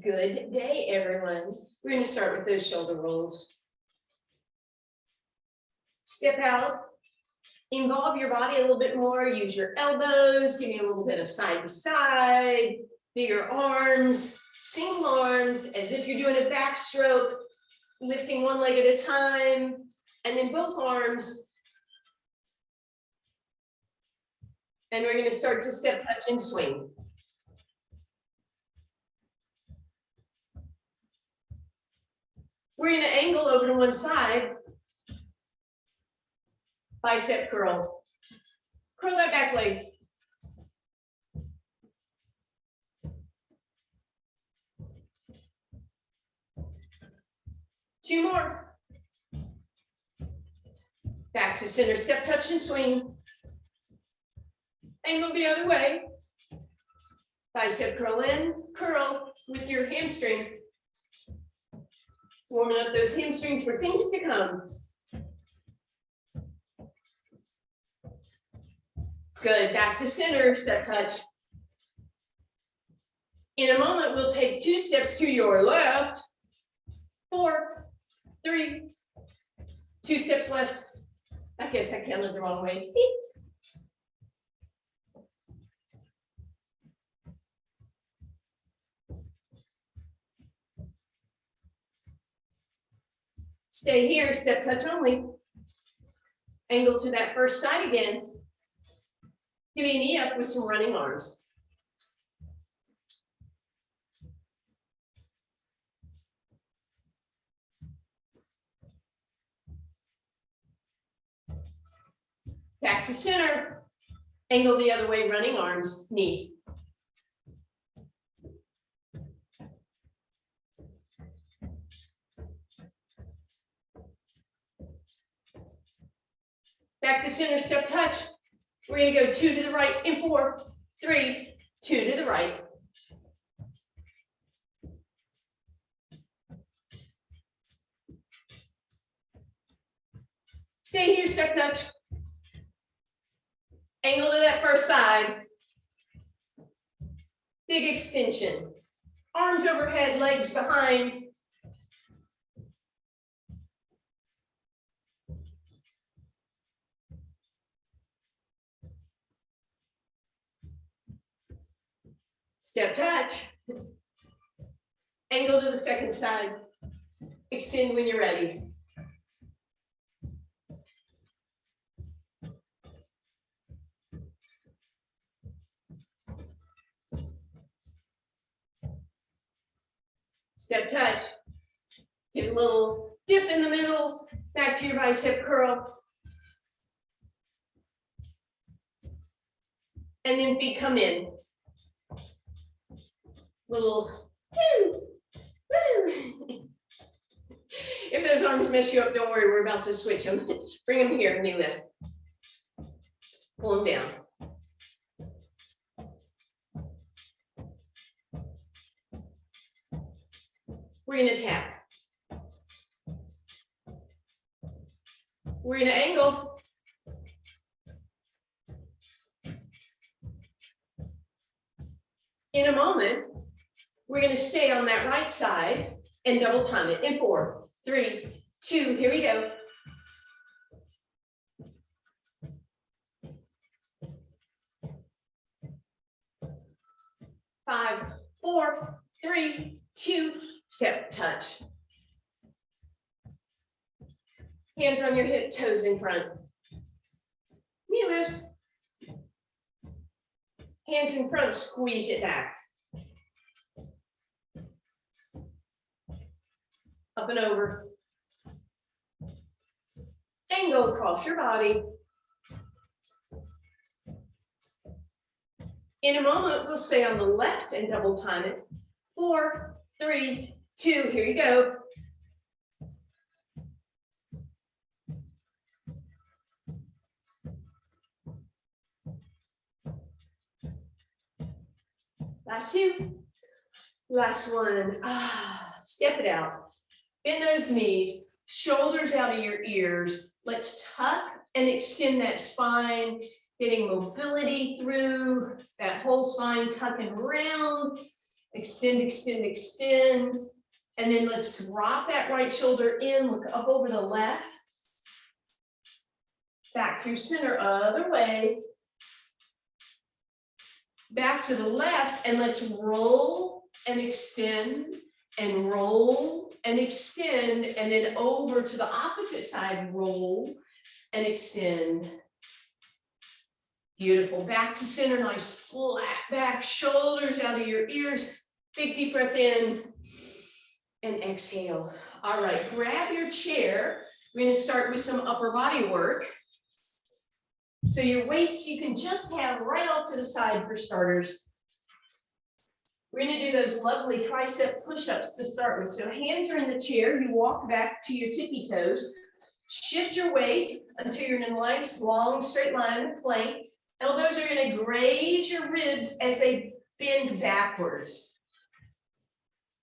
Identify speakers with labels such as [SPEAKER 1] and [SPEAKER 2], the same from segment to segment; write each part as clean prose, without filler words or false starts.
[SPEAKER 1] Good day, everyone. We're going to start with those shoulder rolls. Step out, involve your body a little bit more, use your elbows, give me a little bit of side to side, bigger arms, single arms, as if you're doing a backstroke, lifting one leg at a time, and then both arms. And we're going to start to step, touch, and swing. We're going to angle over to one side, bicep curl. Curl that back leg. Two more. Back to center, step, touch, and swing. Angle the other way. Bicep curl in, curl with your hamstring. Warming up those hamstrings for things to come. Good, back to center, step touch. In a moment, we'll take 2 steps to your left. 4, 3, 2 steps left. I guess I counted the wrong way. Stay here, step touch only. Angle to that first side again. Give me a knee up with some running arms. Back to center. Angle the other way, running arms, knee. Back to center, step touch. We're going to go 2 to the right and 4, 3, 2 to the right. Stay here, step touch. Angle to that first side. Big extension. Arms overhead, legs behind. Step touch. Angle to the second side. Extend when you're ready. Step touch. Give a little dip in the middle. Back to your bicep curl. And then feet come in. Little woo, woo. If those arms mess you up, don't worry, we're about to switch them. Bring them here, knee lift. Pull them down. We're going to tap. We're going to angle. In a moment, we're going to stay on that right side and double time it in 4, 3, 2, here we go. 5, 4, 3, 2, step touch. Hands on your hip, toes in front. Knee lift. Hands in front, squeeze it back. Up and over. Angle across your body. In a moment, we'll stay on the left and double time it. 4, 3, 2, here you go. Last 2. Last one. Step it out. Bend those knees, shoulders out of your ears. Let's tuck and extend that spine, getting mobility through that whole spine, tucking around Extend, extend, extend. And then let's drop that right shoulder in, look up over the left. Back through center, other way. Back to the left, and let's roll and extend and roll and extend, and then over to the opposite side, roll and extend. Beautiful. Back to center, nice flat back, shoulders out of your ears. Big deep breath in and exhale. All right, grab your chair. We're going to start with some upper body work. So your weights you can just have right off to the side for starters. We're going to do those lovely tricep push-ups to start with. So hands are in the chair. You walk back to your tippy toes. Shift your weight until you're in a nice long straight line of plank. Elbows are going to graze your ribs as they bend backwards.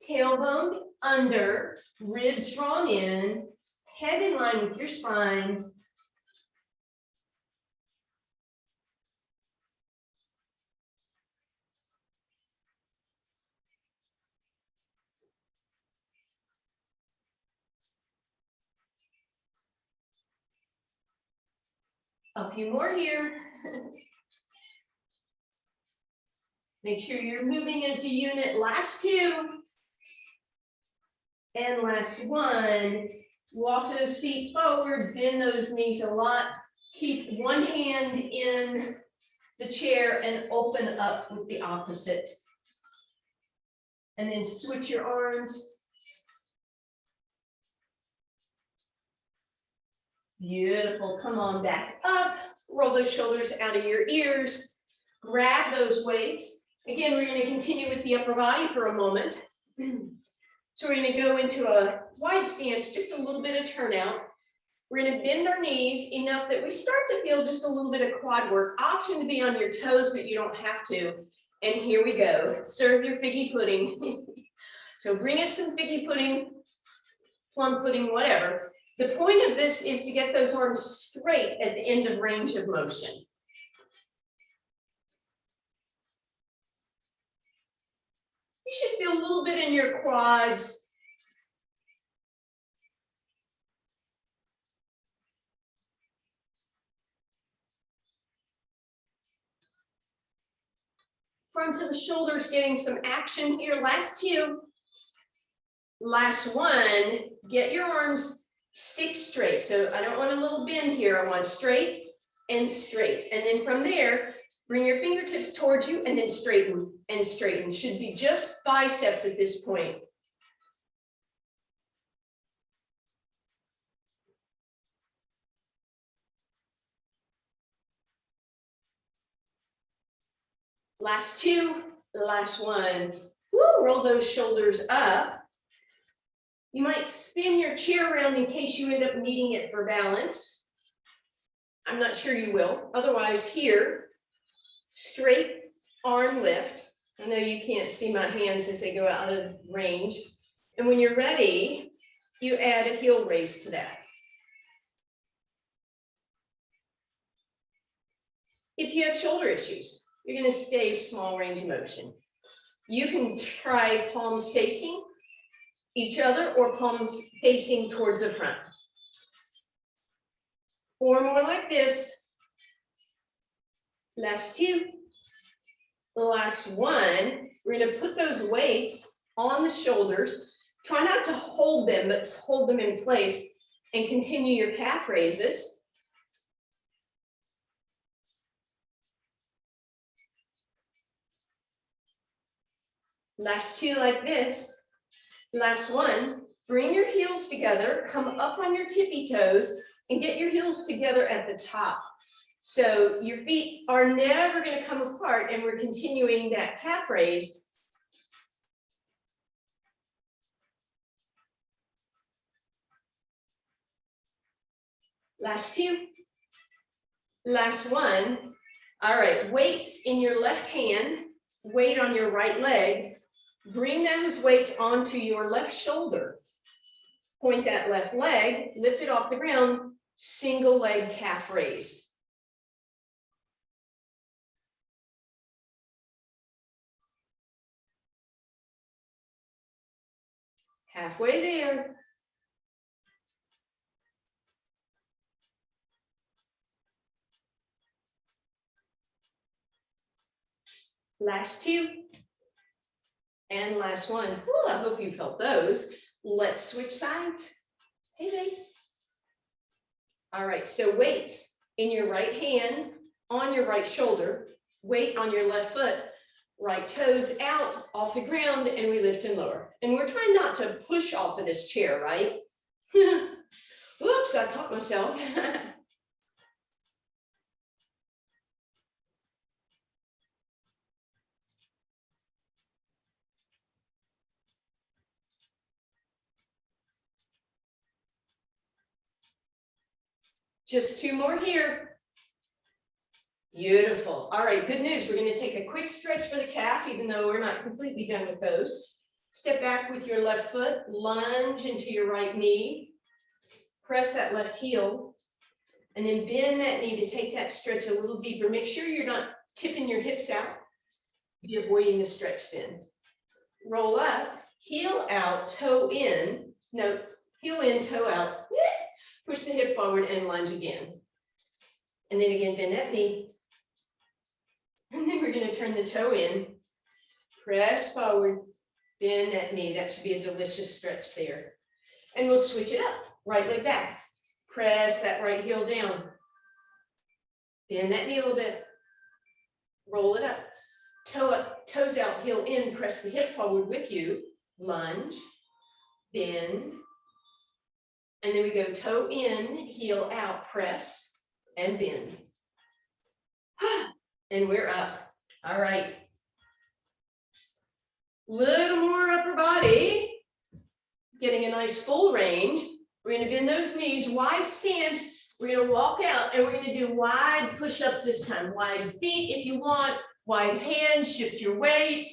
[SPEAKER 1] Tailbone under, ribs drawn in, head in line with your spine. A few more here. Make sure you're moving as a unit. Last two. And last one. Walk those feet forward, bend those knees a lot. Keep one hand in the chair and open up with the opposite. And then switch your arms. Beautiful. Come on back up. Roll those shoulders out of your ears. Grab those weights. Again, we're going to continue with the upper body for a moment. So we're going to go into a wide stance, just a little bit of turnout. We're going to bend our knees enough that we start to feel just a little bit of quad work. Option to be on your toes, but you don't have to. And here we go. Serve your figgy pudding. So bring us some figgy pudding, plum pudding, whatever. The point of this is to get those arms straight at the end of range of motion. You should feel a little bit in your quads. Fronts of the shoulders getting some action here. Last two. Last one. Get your arms stick straight. So I don't want a little bend here. I want straight and straight. And then from there, bring your fingertips towards you and then straighten and straighten. Should be just biceps at this point. Last two, last one. Woo, roll those shoulders up. You might spin your chair around in case you end up needing it for balance. I'm not sure you will. Otherwise, here, straight arm lift. I know you can't see my hands as they go out of range. And when you're ready, you add a heel raise to that. If you have shoulder issues, you're going to stay small range of motion. You can try palms facing each other or palms facing towards the front. Or more like this. Last two. Last one. We're going to put those weights on the shoulders. Try not to hold them, but hold them in place and continue your calf raises. Last two like this. Last one, bring your heels together, come up on your tippy toes and get your heels together at the top. So your feet are never going to come apart and we're continuing that calf raise. Last two. Last one. All right, weights in your left hand, weight on your right leg. Bring those weights onto your left shoulder. Point that left leg, lift it off the ground, single leg calf raise. Halfway there. Last two. And last one. Ooh, I hope you felt those. Let's switch sides. Hey, babe. All right, so weights in your right hand, on your right shoulder, weight on your left foot, right toes out off the ground, and we lift and lower. And we're trying not to push off of this chair, right? Oops, I caught myself. Just two more here. Beautiful. All right, good news. We're going to take a quick stretch for the calf, even though we're not completely done with those. Step back with your left foot, lunge into your right knee, press that left heel, and then bend that knee to take that stretch a little deeper. Make sure you're not tipping your hips out. Be avoiding the stretch then. Roll up, heel out, toe in. No, heel in, toe out. Push the hip forward and lunge again. And then again, bend that knee. And then we're going to turn the toe in, press forward, bend that knee. That should be a delicious stretch there. And we'll switch it up, right leg back. Press that right heel down. Bend that knee a little bit. Roll it up. Toe up, toes out, heel in, press the hip forward with you. Lunge, bend. And then we go toe in, heel out, press, and bend. And we're up. All right. Little more upper body. Getting a nice full range. We're going to bend those knees, wide stance. We're going to walk out and we're going to do wide push-ups this time. Wide feet if you want, wide hands, shift your weight.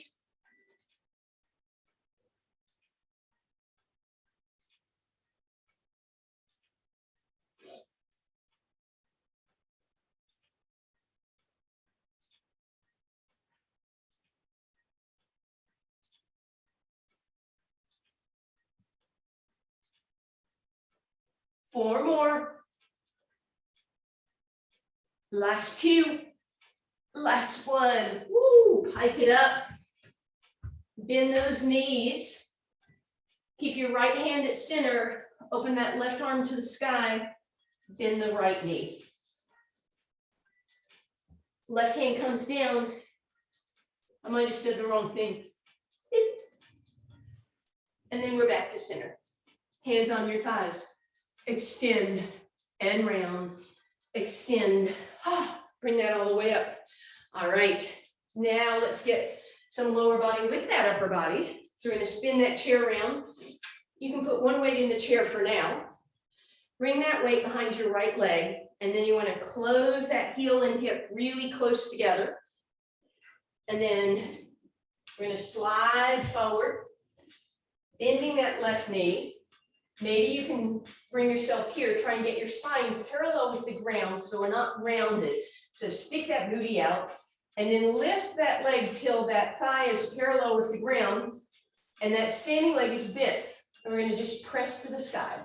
[SPEAKER 1] Four more. Last two. Last one. Woo, pike it up. Bend those knees. Keep your right hand at center. Open that left arm to the sky. Bend the right knee. Left hand comes down. I might have said the wrong thing. And then we're back to center. Hands on your thighs. Extend and round. Extend. Bring that all the way up. All right. Now let's get some lower body with that upper body. So we're going to spin that chair around. You can put one weight in the chair for now. Bring that weight behind your right leg. And then you want to close that heel and hip really close together. And then we're going to slide forward, bending that left knee. Maybe you can bring yourself here, try and get your spine parallel with the ground so we're not rounded. So stick that booty out and then lift that leg till that thigh is parallel with the ground and that standing leg is bent. And we're going to just press to the sky.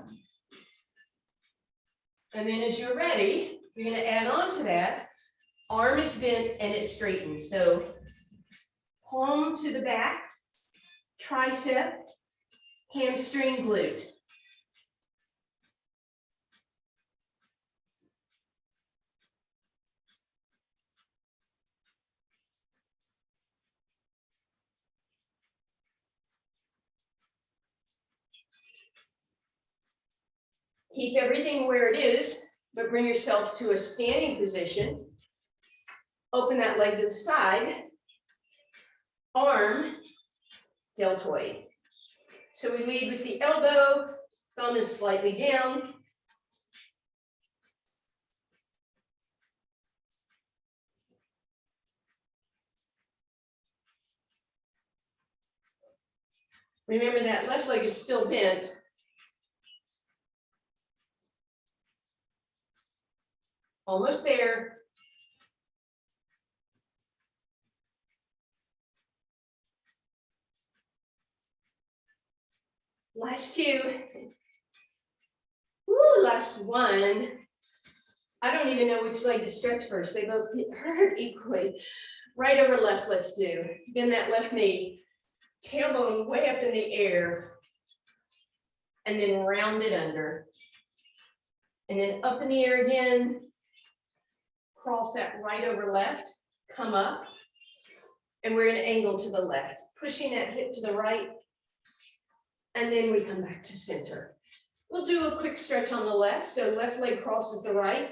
[SPEAKER 1] And then as you're ready, you're going to add on to that. Arm is bent and it straightens. So palm to the back, tricep, hamstring, glute. Keep everything where it is, but bring yourself to a standing position. Open that leg to the side. Arm, deltoid. So we lead with the elbow, thumb is slightly down. Remember that left leg is still bent. Almost there. Last two. Woo, last one. I don't even know which leg to stretch first. They both hurt equally. Right over left, let's do. Bend that left knee, tailbone way up in the air, and then round it under. And then up in the air again, cross that right over left, come up, and we're gonna angle to the left, pushing that hip to the right, and then we come back to center. We'll do a quick stretch on the left, so left leg crosses the right,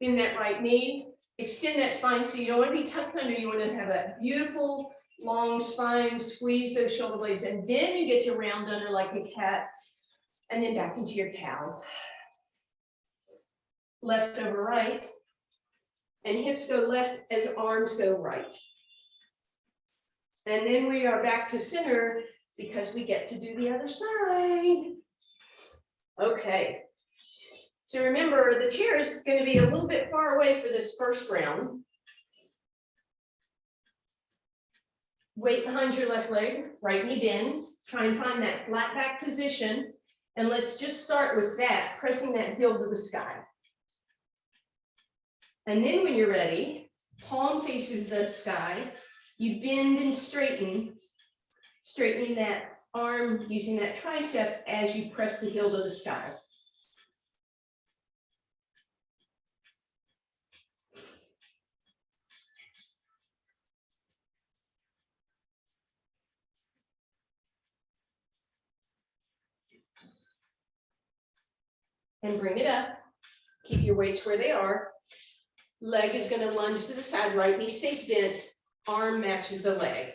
[SPEAKER 1] bend that right knee, extend that spine, so you don't want to be tucked under, you want to have a beautiful long spine, squeeze those shoulder blades, and then you get to round under like a cat, and then back into your cow. Left over right, and hips go left as arms go right. And then we are back to center because we get to do the other side. Okay. So remember, the chair is going to be a little bit far away for this first round. Weight behind your left leg, right knee bends. Try and find that flat back position. And let's just start with that, pressing that heel to the sky. And then when you're ready, palm faces the sky, you bend and straighten, straightening that arm, using that tricep as you press the heel to the sky. And bring it up. Keep your weights where they are. Leg is going to lunge to the side, right knee stays bent, arm matches the leg.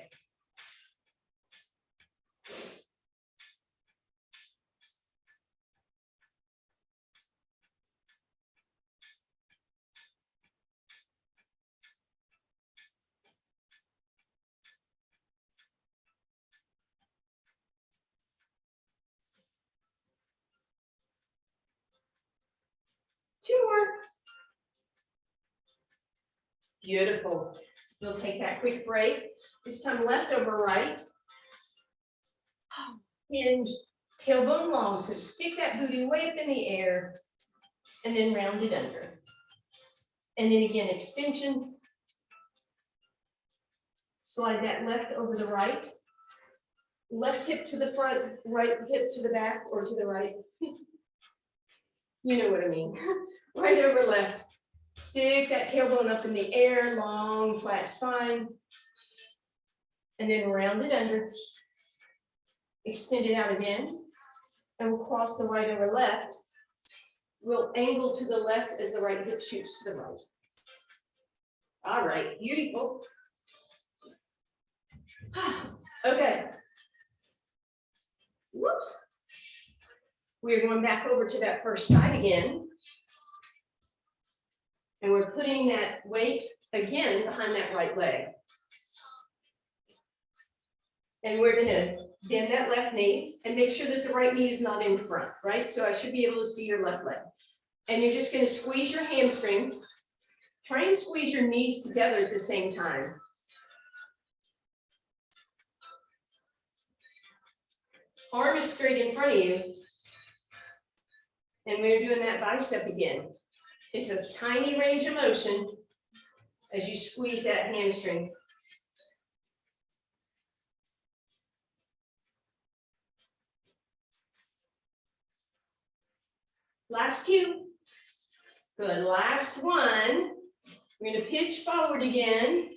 [SPEAKER 1] Two more. Beautiful. We'll take that quick break. This time left over right. Hinge, tailbone long. So stick that booty way up in the air and then round it under. And then again, extension. Slide that left over the right. Left hip to the front, right hip to the back or to the right. You know what I mean. Right over left. Stick that tailbone up in the air, long, flat spine. And then round it under. Extend it out again. And we'll cross the right over left. We'll angle to the left as the right hip shoots to the right. All right, beautiful. Okay. Whoops. We're going back over to that first side again. And we're putting that weight again behind that right leg. And we're going to bend that left knee and make sure that the right knee is not in front, right? So I should be able to see your left leg. And you're just going to squeeze your hamstring. Try and squeeze your knees together at the same time. Arm is straight in front of you. And we're doing that bicep again. It's a tiny range of motion as you squeeze that hamstring. Last two. Good. Last one. We're going to pitch forward again.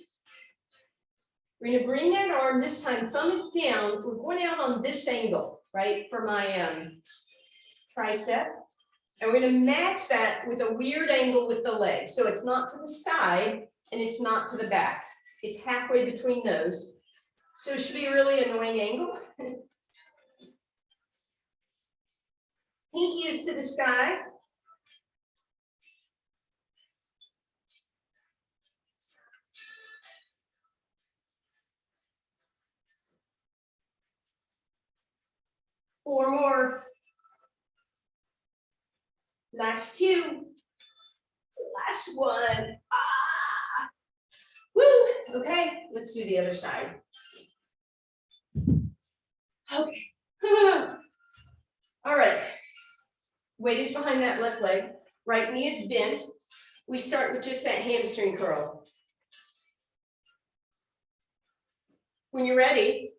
[SPEAKER 1] We're going to bring that arm, this time thumb is down. We're going out on this angle, right, for my tricep. And we're going to match that with a weird angle with the leg. So it's not to the side and it's not to the back. It's halfway between those. So it should be a really annoying angle. Pinky is to the sky. Four more. Last two. Last one. Ah. Woo. Okay, let's do the other side. Okay. weight is behind that left leg, right knee is bent. We start with just that hamstring curl. When you're ready,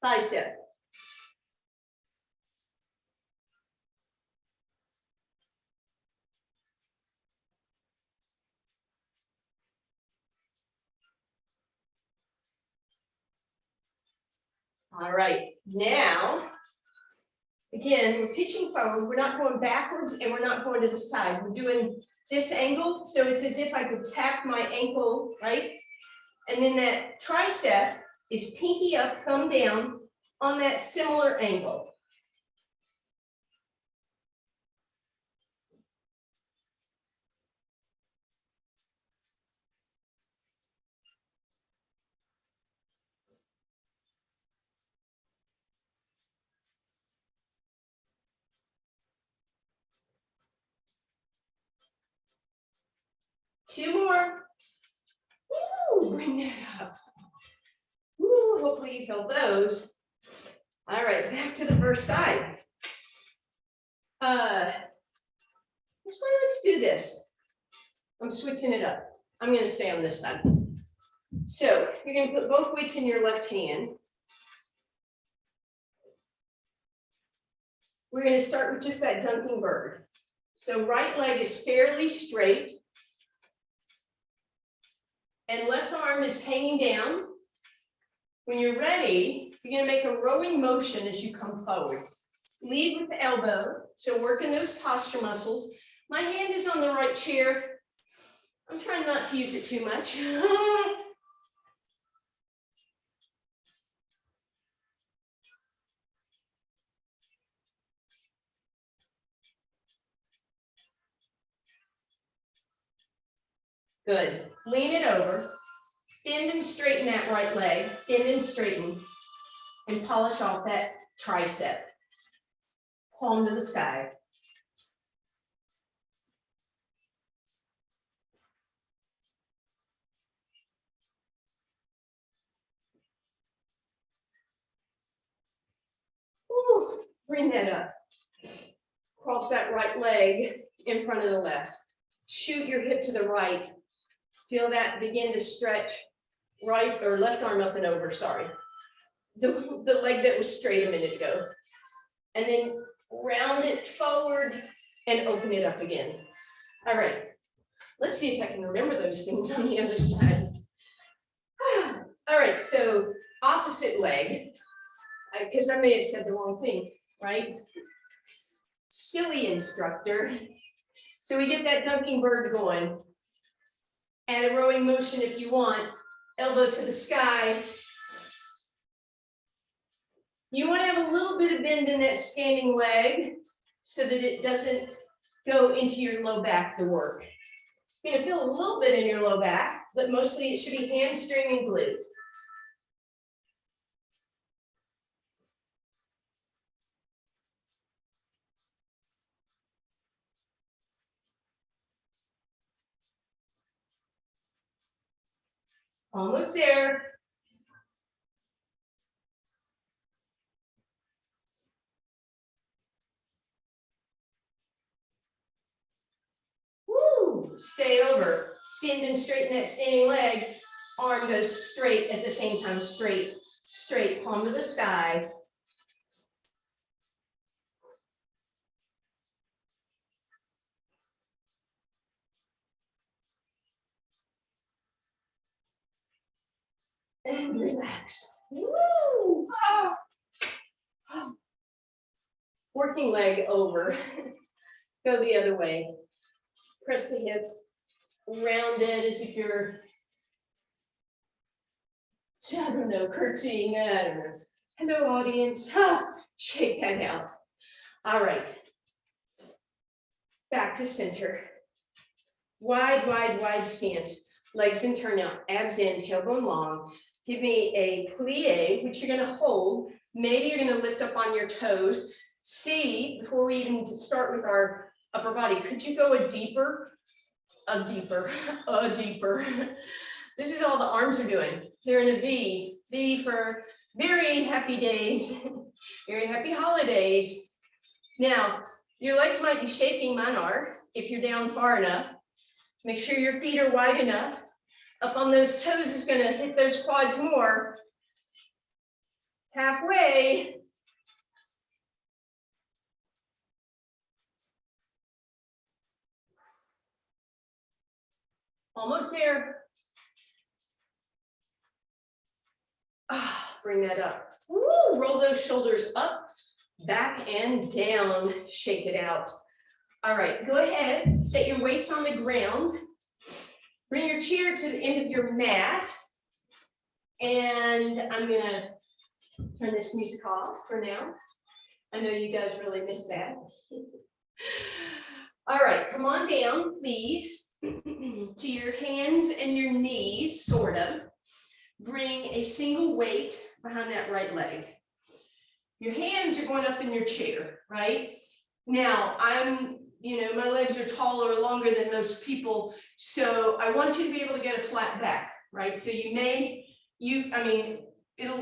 [SPEAKER 1] bicep. All right, now, again, we're pitching forward. We're not going backwards and we're not going to the side. We're doing this angle, so it's as if I could tap my ankle, right? And then that tricep is pinky up, thumb down on that similar angle. Two more. Woo, bring that up. Woo, hopefully you felt those. All right, back to the first side. Actually, let's do this. I'm switching it up. I'm going to stay on this side. So you're going to put both weights in your left hand. We're going to start with just that jumping bird. So right leg is fairly straight. And left arm is hanging down. When you're ready, you're going to make a rowing motion as you come forward. Lead with the elbow, so working those posture muscles. My hand is on the right chair. I'm trying not to use it too much. Good. Lean it over. Bend and straighten that right leg. Bend and straighten. And polish off that tricep. Palm to the sky. Ooh, bring that up. Cross that right leg in front of the left. Shoot your hip to the right. Feel that begin to stretch right or left arm up and over, sorry. The leg that was straight a minute ago. And then round it forward and open it up again. All right, let's see if I can remember those things on the other side. All right, so opposite leg, because I may have said the wrong thing, right? Silly instructor. So we get that dunking bird going. Add a rowing motion if you want. Elbow to the sky. You want to have a little bit of bend in that standing leg so that it doesn't go into your low back to work. You're going to feel a little bit in your low back, but mostly it should be hamstring and glute. Almost there. Woo! Stay over. Bend and straighten that standing leg. Arm goes straight at the same time. Straight, straight, palm to the sky. And relax. Woo! Ah. Working leg over. Go the other way. Press the hip. Round it as if you're, I don't know, curtsying. I don't know. Hello, audience. Shake that out. All right. Back to center. Wide, wide, wide stance. Legs in turnout. Abs in, tailbone long. Give me a plie, which you're going to hold. Maybe you're going to lift up on your toes. See, before we even start with our upper body, could you go a deeper? A deeper. This is all the arms are doing. They're in a V. V for very happy days, very happy holidays. Now, Your legs might be shaking, mine are, if you're down far enough. Make sure your feet are wide enough. Up on those toes is gonna hit those quads more. Halfway. Almost there. Bring that up. Woo, roll those shoulders up, back and down. Shake it out. All right, go ahead, set your weights on the ground. Bring your chair to the end of your mat. And I'm gonna turn this music off for now. I know you guys really miss that. All right, come on down, please, to your hands and your knees, sort of. Bring a single weight behind that right leg. Your hands are going up in your chair, right? Now, my legs are taller, longer than most people, so I want you to be able to get a flat back, right? So it'll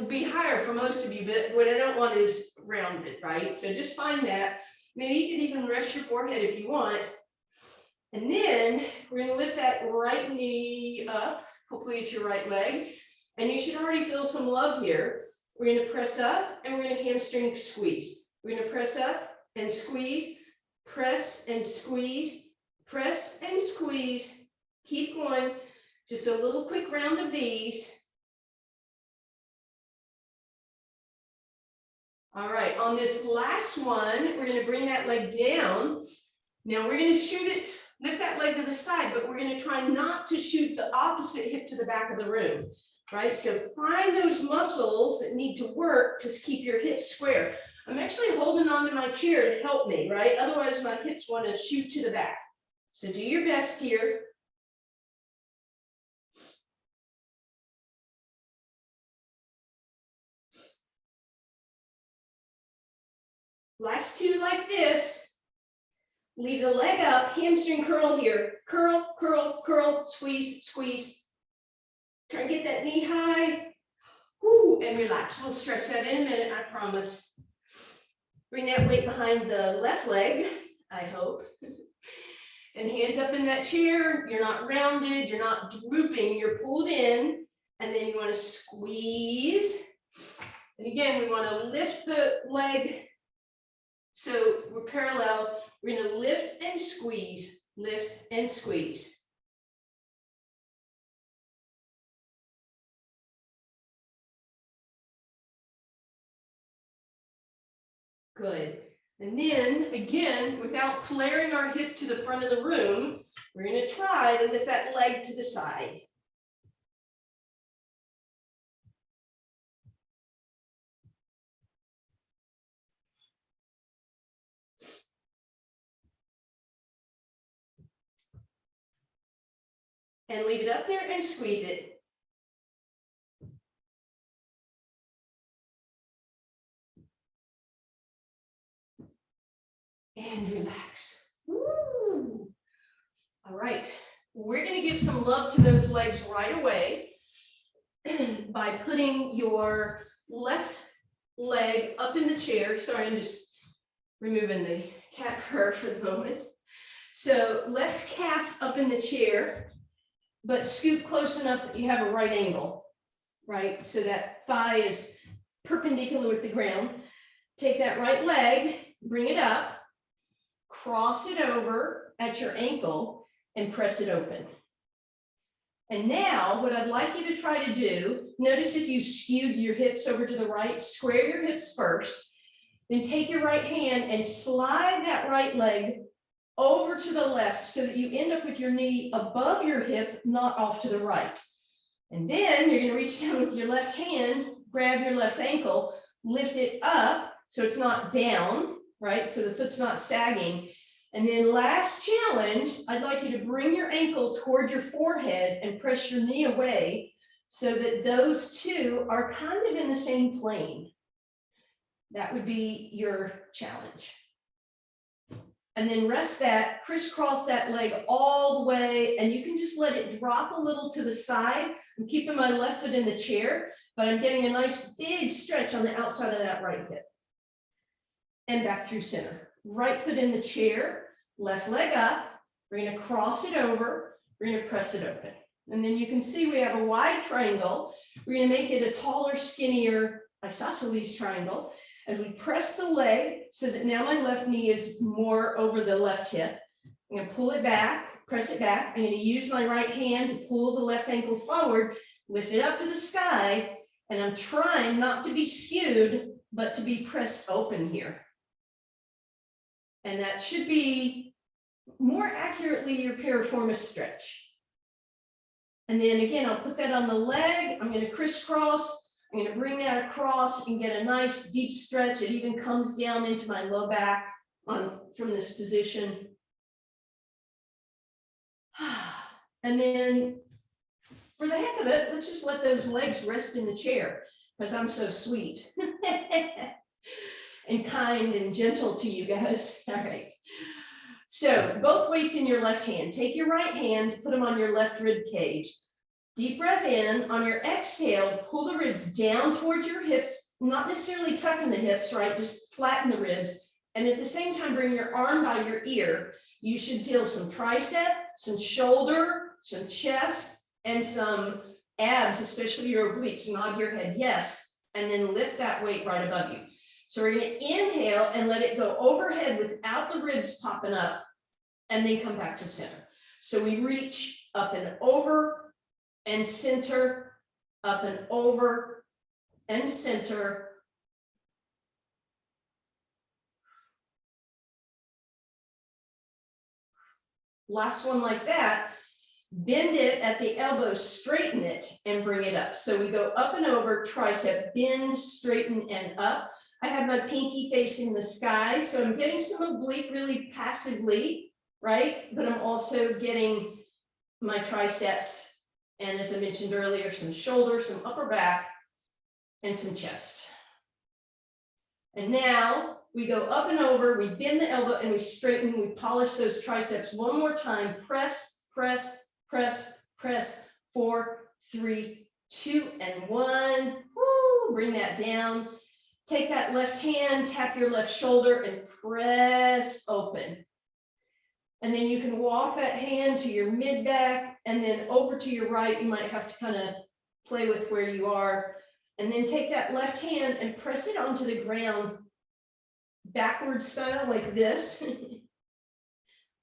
[SPEAKER 1] be higher for most of you, but what I don't want is rounded, right? So just find that. Maybe you can even rest your forehead if you want. And then we're gonna lift that right knee up, hopefully it's your right leg. And you should already feel some love here. We're gonna press up and we're gonna hamstring squeeze. We're gonna press up and squeeze, press and squeeze, press and squeeze. Keep going. Just a little quick round of these. All right, on this last one, we're gonna bring that leg down. Now we're gonna shoot it, lift that leg to the side, but we're gonna try not to shoot the opposite hip to the back of the room. Right, so find those muscles that need to work to keep your hips square. I'm actually holding onto my chair to help me, right? Otherwise my hips want to shoot to the back. So do your best here. Last two like this. Leave the leg up, hamstring curl here. Curl, curl, curl, squeeze, squeeze. Try and get that knee high. Woo, and relax. We'll stretch that in a minute, I promise. Bring that weight behind the left leg, I hope. And hands up in that chair. You're not rounded, you're not drooping, you're pulled in. And then you want to squeeze. And again, we want to lift the leg. So we're parallel. We're going to lift and squeeze, lift and squeeze. Good. And then again, without flaring our hip to the front of the room, we're going to try to lift that leg to the side. And leave it up there and squeeze it. And relax. Woo. All right, we're going to give some love to those legs right away by putting your left leg up in the chair. Sorry, I'm just removing the cat fur for the moment. So left calf up in the chair, but scoot close enough that you have a right angle, right? So that thigh is perpendicular with the ground. Take that right leg, bring it up, cross it over at your ankle and press it open. And now what I'd like you to try to do, notice if you skewed your hips over to the right, square your hips first, then take your right hand and slide that right leg over to the left so that you end up with your knee above your hip, not off to the right. And then you're going to reach down with your left hand, grab your left ankle, lift it up so it's not down, right? So the foot's not sagging. And then last challenge, I'd like you to bring your ankle toward your forehead and press your knee away so that those two are kind of in the same plane. That would be your challenge. And then rest that, crisscross that leg all the way, and you can just let it drop a little to the side. I'm keeping my left foot in the chair, but I'm getting a nice big stretch on the outside of that right hip. And back through center. right foot in the chair, left leg up. We're going to cross it over. We're going to press it open. And then you can see we have a wide triangle. We're going to make it a taller, skinnier isosceles triangle as we press the leg so that now my left knee is more over the left hip. I'm going to pull it back, press it back. I'm going to use my right hand to pull the left ankle forward, lift it up to the sky, and I'm trying not to be skewed, but to be pressed open here. And that should be more accurately your piriformis stretch. And then again, I'll put that on the leg. I'm going to crisscross. I'm going to bring that across and get a nice deep stretch. It even comes down into my low back from this position. And then for the heck of it, let's just let those legs rest in the chair because I'm so sweet and kind and gentle to you guys. All right. So both weights in your left hand. Take your right hand, put them on your left rib cage. Deep breath in. On your exhale, pull the ribs down towards your hips, not necessarily tucking the hips, right? Just flatten the ribs. And at the same time, bring your arm by your ear. You should feel some tricep, some shoulder, some chest, and some abs, especially your obliques. Nod your head, yes. And then lift that weight right above you. So we're going to inhale and let it go overhead without the ribs popping up, and then come back to center. So we reach up and over and center, up and over and center. Last one like that. Bend it at the elbow, straighten it, and bring it up. So we go up and over, tricep, bend, straighten, and up. I have my pinky facing the sky, so I'm getting some oblique really passively, right? But I'm also getting my triceps, and as I mentioned earlier, some shoulder, some upper back, and some chest. And now we go up and over, we bend the elbow, and we straighten, we polish those triceps one more time. Press, press, press, press. 4, 3, 2, and 1. Woo, bring that down. Take that left hand, tap your left shoulder, and press open. And then you can walk that hand to your mid back and then over to your right. You might have to kind of play with where you are. And then take that left hand and press it onto the ground, backward style like this.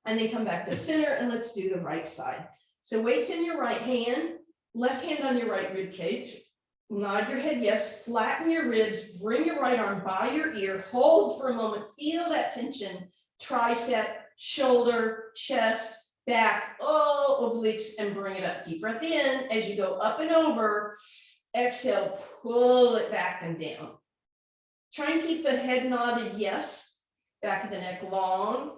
[SPEAKER 1] And then come back to center, and let's do the right side. So weights in your right hand, left hand on your right rib cage. Nod your head, yes. Flatten your ribs, bring your right arm by your ear, hold for a moment, feel that tension, tricep, shoulder, chest, back, obliques, and bring it up. Deep breath in as you go up and over. Exhale, pull it back and down. Try and keep the head nodded, yes. Back of the neck long.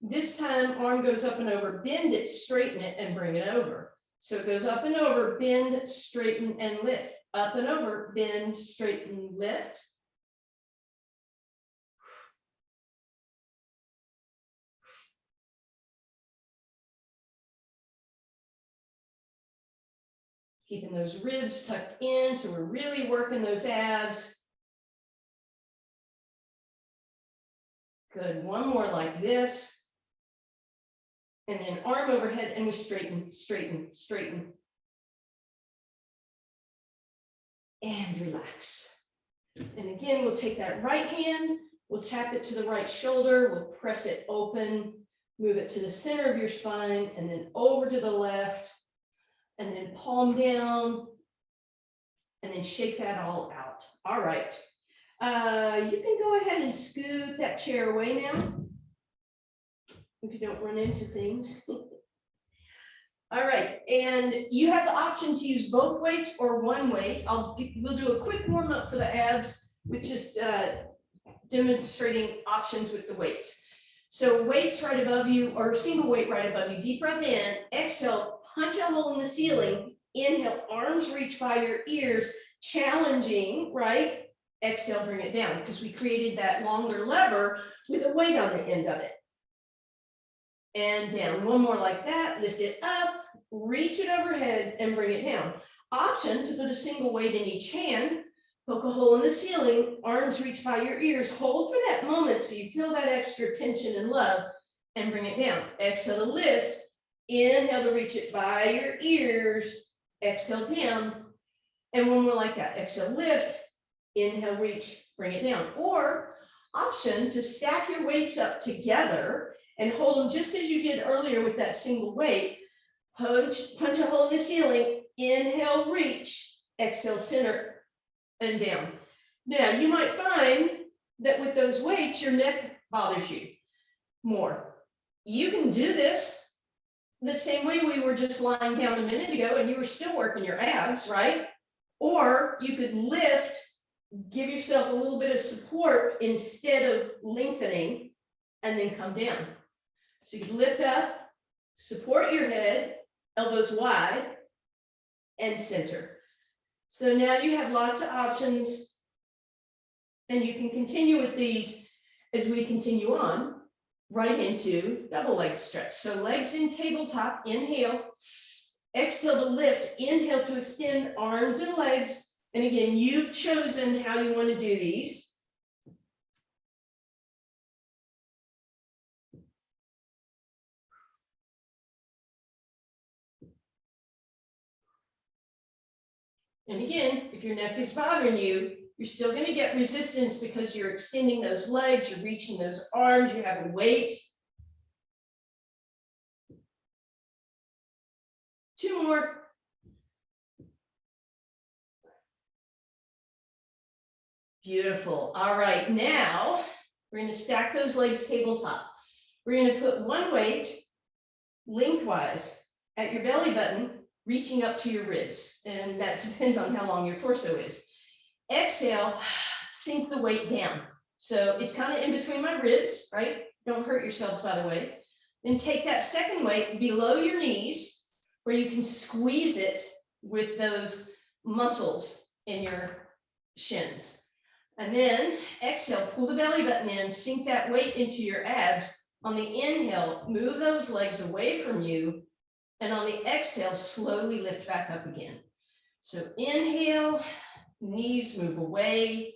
[SPEAKER 1] This time, arm goes up and over, bend it, straighten it, and bring it over. So it goes up and over, bend, straighten, and lift. Up and over, bend, straighten, lift. Keeping those ribs tucked in, so we're really working those abs. Good, one more like this. And then arm overhead, and we straighten, straighten, straighten. And relax. And again, we'll take that right hand, we'll tap it to the right shoulder, we'll press it open, move it to the center of your spine, and then over to the left, and then palm down, and then shake that all out. All right. You can go ahead and scoot that chair away now, if you don't run into things. All right, and you have the option to use both weights or one weight. We'll do a quick warm up for the abs with just demonstrating options with the weights. So weights right above you, or single weight right above you. Deep breath in, exhale, punch a hole in the ceiling. Inhale, arms reach by your ears, challenging, right? Exhale, bring it down, because we created that longer lever with a weight on the end of it. And down, one more like that, lift it up, reach it overhead and bring it down. Option to put a single weight in each hand, poke a hole in the ceiling, arms reach by your ears, hold for that moment so you feel that extra tension and love, and bring it down. Exhale to lift, inhale to reach it by your ears, exhale down, and one more like that. Exhale, lift, inhale, reach, bring it down. Or option to stack your weights up together and hold them just as you did earlier with that single weight. Punch a hole in the ceiling, inhale, reach, exhale, center, and down. Now, you might find that with those weights, your neck bothers you more. You can do this the same way we were just lying down a minute ago and you were still working your abs, right? Or you could lift, give yourself a little bit of support instead of lengthening, and then come down. So you can lift up, support your head, elbows wide, and center. So now you have lots of options, and you can continue with these as we continue on right into double leg stretch. So legs in tabletop, inhale, exhale to lift, inhale to extend arms and legs. And again, you've chosen how you want to do these. And again, if your neck is bothering you, you're still going to get resistance because you're extending those legs, you're reaching those arms, you have a weight. Two more. Beautiful. All right, now we're going to stack those legs tabletop. We're going to put one weight lengthwise at your belly button, reaching up to your ribs. And that depends on how long your torso is. Exhale, sink the weight down. So it's kind of in between my ribs, right? Don't hurt yourselves, by the way. Then take that second weight below your knees, where you can squeeze it with those muscles in your shins. And then exhale, pull the belly button in, sink that weight into your abs. On the inhale, move those legs away from you. And on the exhale, slowly lift back up again. So inhale, knees move away.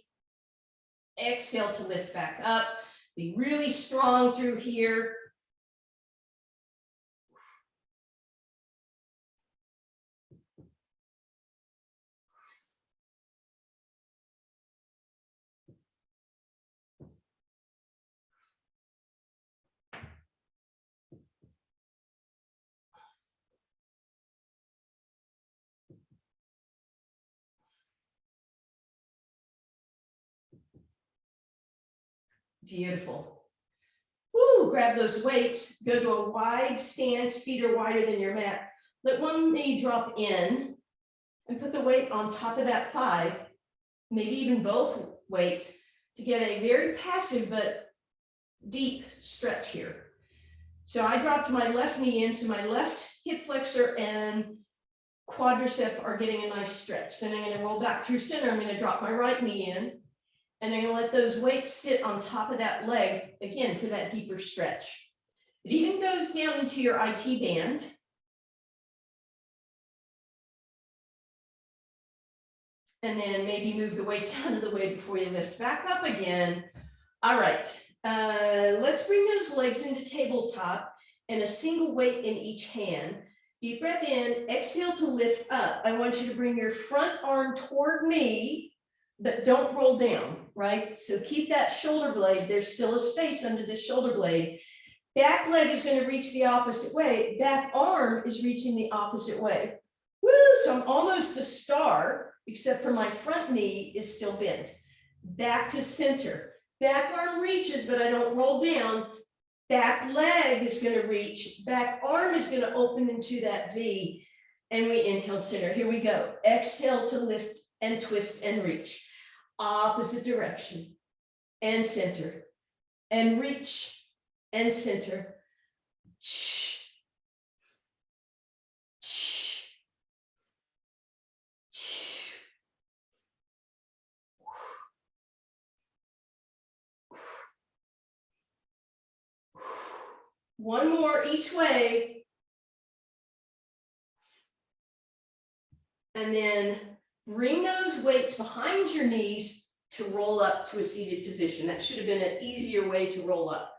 [SPEAKER 1] Exhale to lift back up. Be really strong through here. Beautiful. Woo, grab those weights, go to a wide stance, feet are wider than your mat. Let one knee drop in and put the weight on top of that thigh, maybe even both weights, to get a very passive but deep stretch here. So I dropped my left knee in, so my left hip flexor and quadricep are getting a nice stretch. Then I'm going to roll back through center. I'm going to drop my right knee in. And I'm going to let those weights sit on top of that leg, again, for that deeper stretch. It even goes down into your IT band. And then maybe move the weights out of the way before you lift back up again. All right, let's bring those legs into tabletop and a single weight in each hand. Deep breath in, exhale to lift up. I want you to bring your front arm toward me, but don't roll down, right? So keep that shoulder blade. There's still a space under the shoulder blade. Back leg is going to reach the opposite way. Back arm is reaching the opposite way. Woo! So I'm almost a star, except for my front knee is still bent. Back to center. Back arm reaches, but I don't roll down. Back leg is going to reach. Back arm is going to open into that V. And we inhale center. Here we go. Exhale to lift and twist and reach. Opposite direction. And center. And reach. And center. One more each way. And then bring those weights behind your knees to roll up to a seated position. That should have been an easier way to roll up.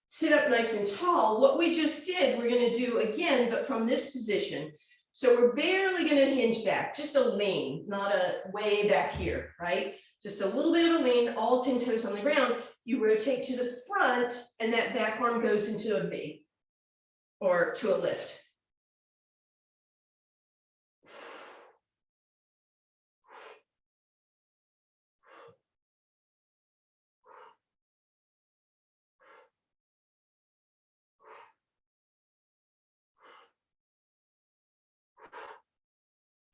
[SPEAKER 1] Sit up nice and tall. What we just did, we're going to do again, but from this position. So we're barely going to hinge back, just a lean, not a way back here, right? Just a little bit of a lean, all 10 toes on the ground. You rotate to the front and that back arm goes into a V or to a lift.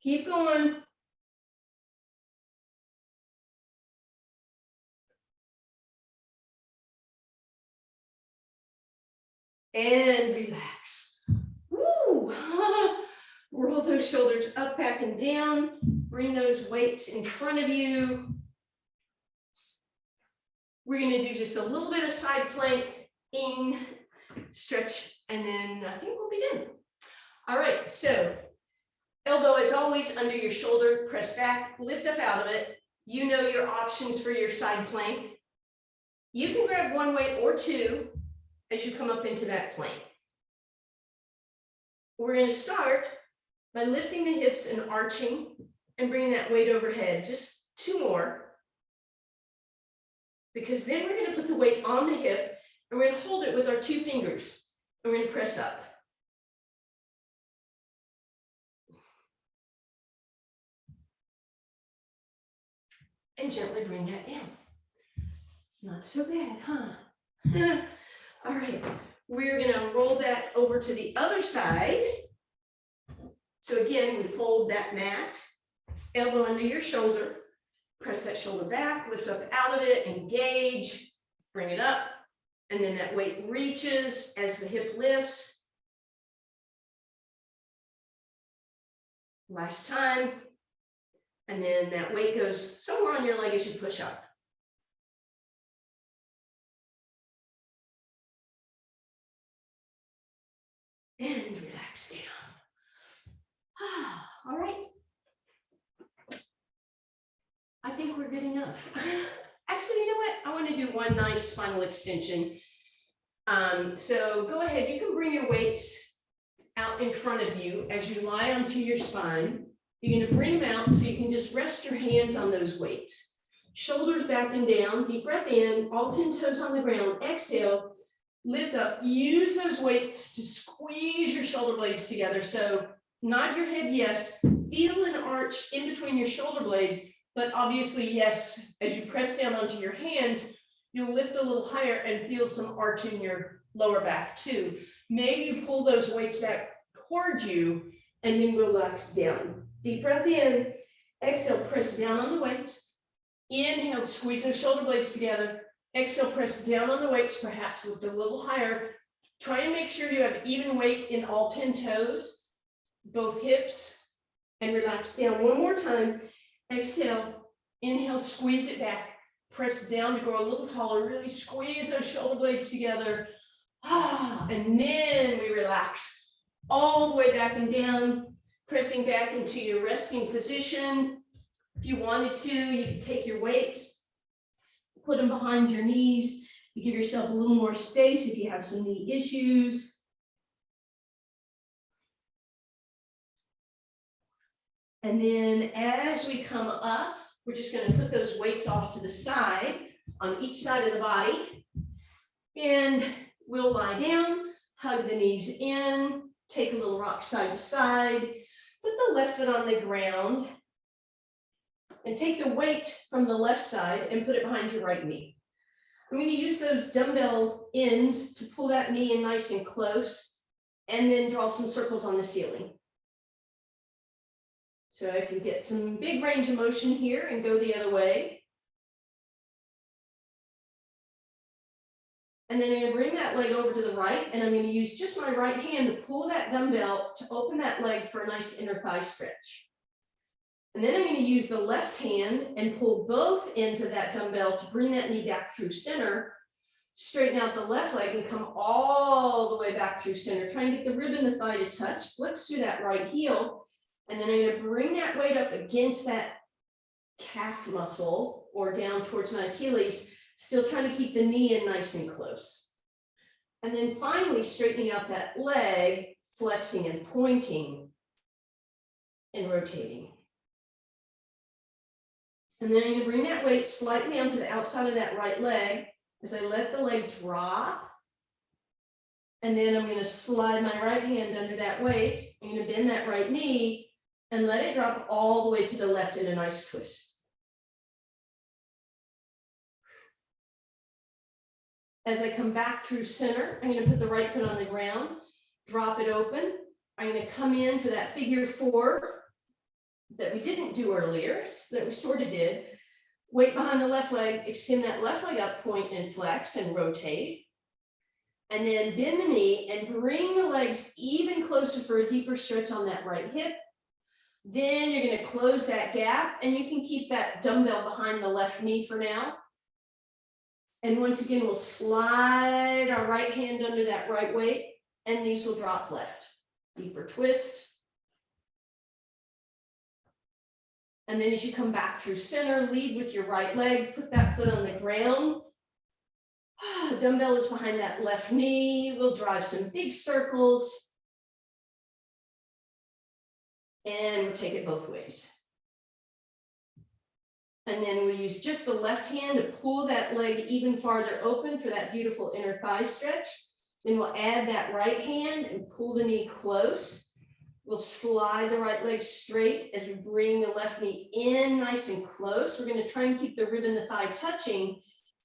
[SPEAKER 1] Keep going. And relax. Woo! Roll those shoulders up, back, and down. Bring those weights in front of you. We're going to do just a little bit of side planking, stretch, and then I think we'll be done. All right, so elbow as always under your shoulder, press back, lift up out of it. You know your options for your side plank. You can grab one weight or two as you come up into that plank. We're going to start by lifting the hips and arching and bringing that weight overhead. Just two more. Because then we're going to put the weight on the hip and we're going to hold it with our two fingers. And we're going to press up. And gently bring that down. Not so bad, huh? All right, we're going to roll that over to the other side. So again, we fold that mat, elbow under your shoulder, press that shoulder back, lift up out of it, engage, bring it up, and then that weight reaches as the hip lifts. Last time. And then that weight goes somewhere on your leg as you push up. And relax down. All right. I think we're good enough. Actually, you know what? I want to do one nice spinal extension. So go ahead. You can bring your weights out in front of you as you lie onto your spine. You're going to bring them out so you can just rest your hands on those weights. Shoulders back and down. Deep breath in. All 10 toes on the ground. Exhale. Lift up. Use those weights to squeeze your shoulder blades together. So nod your head yes. Feel an arch in between your shoulder blades. But obviously, yes, as you press down onto your hands, you'll lift a little higher and feel some arch in your lower back too. Maybe you pull those weights back toward you and then relax down. Deep breath in. Exhale, press down on the weights. Inhale, squeeze those shoulder blades together. Exhale, press down on the weights, perhaps lift a little higher. Try and make sure you have even weight in all 10 toes, both hips, and relax down. One more time. Exhale, inhale, squeeze it back. Press down to grow a little taller. Really squeeze those shoulder blades together. And then we relax all the way back and down, pressing back into your resting position. If you wanted to, you could take your weights, put them behind your knees to give yourself a little more space if you have some knee issues. And then as we come up, we're just going to put those weights off to the side on each side of the body. And we'll lie down, hug the knees in, take a little rock side to side, put the left foot on the ground, and take the weight from the left side and put it behind your right knee. I'm going to use those dumbbell ends to pull that knee in nice and close, and then draw some circles on the ceiling. So I can get some big range of motion here and go the other way. And then I'm going to bring that leg over to the right, and I'm going to use just my right hand to pull that dumbbell to open that leg for a nice inner thigh stretch. And then I'm going to use the left hand and pull both ends of that dumbbell to bring that knee back through center Straighten out the left leg and come all the way back through center. Try and get the rib and the thigh to touch. Flex through that right heel. And then I'm going to bring that weight up against that calf muscle or down towards my Achilles, still trying to keep the knee in nice and close. And then finally straightening out that leg, flexing and pointing and rotating. And then I'm going to bring that weight slightly onto the outside of that right leg as I let the leg drop. And then I'm going to slide my right hand under that weight. I'm going to bend that right knee and let it drop all the way to the left in a nice twist. As I come back through center, I'm going to put the right foot on the ground, drop it open. I'm going to come in for that figure four that we didn't do earlier, that we sort of did. Weight behind the left leg, extend that left leg up, point and flex and rotate. And then bend the knee and bring the legs even closer for a deeper stretch on that right hip. Then you're going to close that gap and you can keep that dumbbell behind the left knee for now. And once again, we'll slide our right hand under that right weight and these will drop left. Deeper twist. And then as you come back through center, lead with your right leg, put that foot on the ground. The dumbbell is behind that left knee. We'll drive some big circles. And we'll take it both ways. And then we'll use just the left hand to pull that leg even farther open for that beautiful inner thigh stretch. Then we'll add that right hand and pull the knee close. We'll slide the right leg straight as we bring the left knee in nice and close. We're going to try and keep the rib and the thigh touching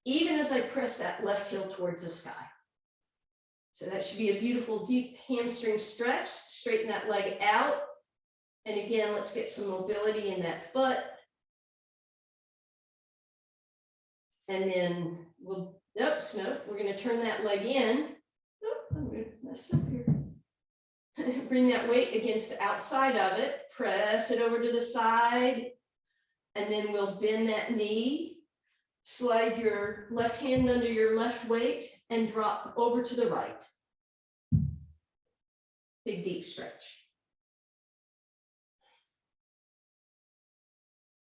[SPEAKER 1] even as I press that left heel towards the sky. So that should be a beautiful deep hamstring stretch. Straighten that leg out. And again, let's get some mobility in that foot. And then we'll, oops, no, we're going to turn that leg in. Oh, I'm going to mess up here. Bring that weight against the outside of it, press it over to the side, and then we'll bend that knee, slide your left hand under your left weight, and drop over to the right. Big deep stretch.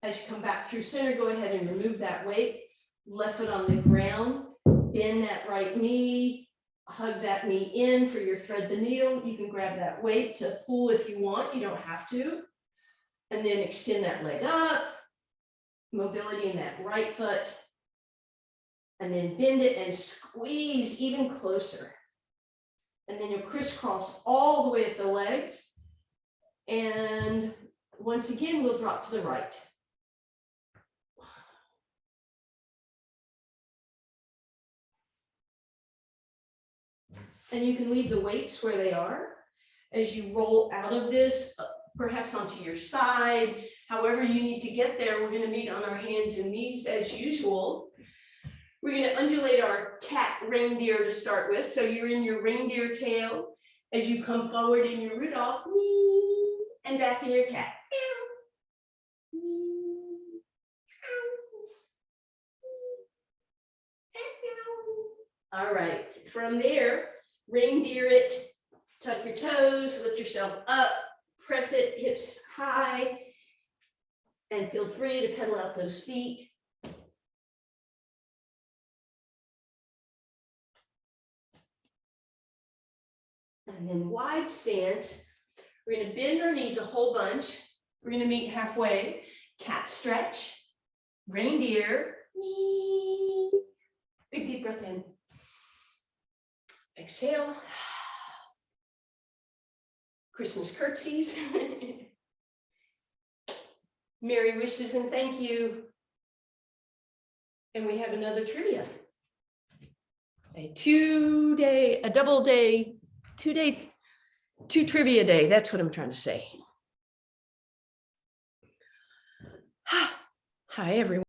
[SPEAKER 1] As you come back through center, go ahead and remove that weight, left foot on the ground, bend that right knee, hug that knee in for your thread the needle. You can grab that weight to pull if you want, you don't have to. And then extend that leg up, mobility in that right foot, and then bend it and squeeze even closer. And then you'll crisscross all the way at the legs. And once again, we'll drop to the right. And you can leave the weights where they are as you roll out of this, perhaps onto your side. However you need to get there, we're going to meet on our hands and knees as usual. We're going to undulate our cat reindeer to start with. So you're in your reindeer tail as you come forward in your Rudolph, and back in your cat. All right, from there, reindeer it, tuck your toes, lift yourself up, press it, hips high, and feel free to pedal out those feet. And then wide stance. We're going to bend our knees a whole bunch. We're going to meet halfway. Cat stretch, reindeer, big deep breath in. Exhale. Christmas curtsies. Merry wishes and thank you. And we have another trivia. A two trivia day. That's what I'm trying to say. Hi, everyone.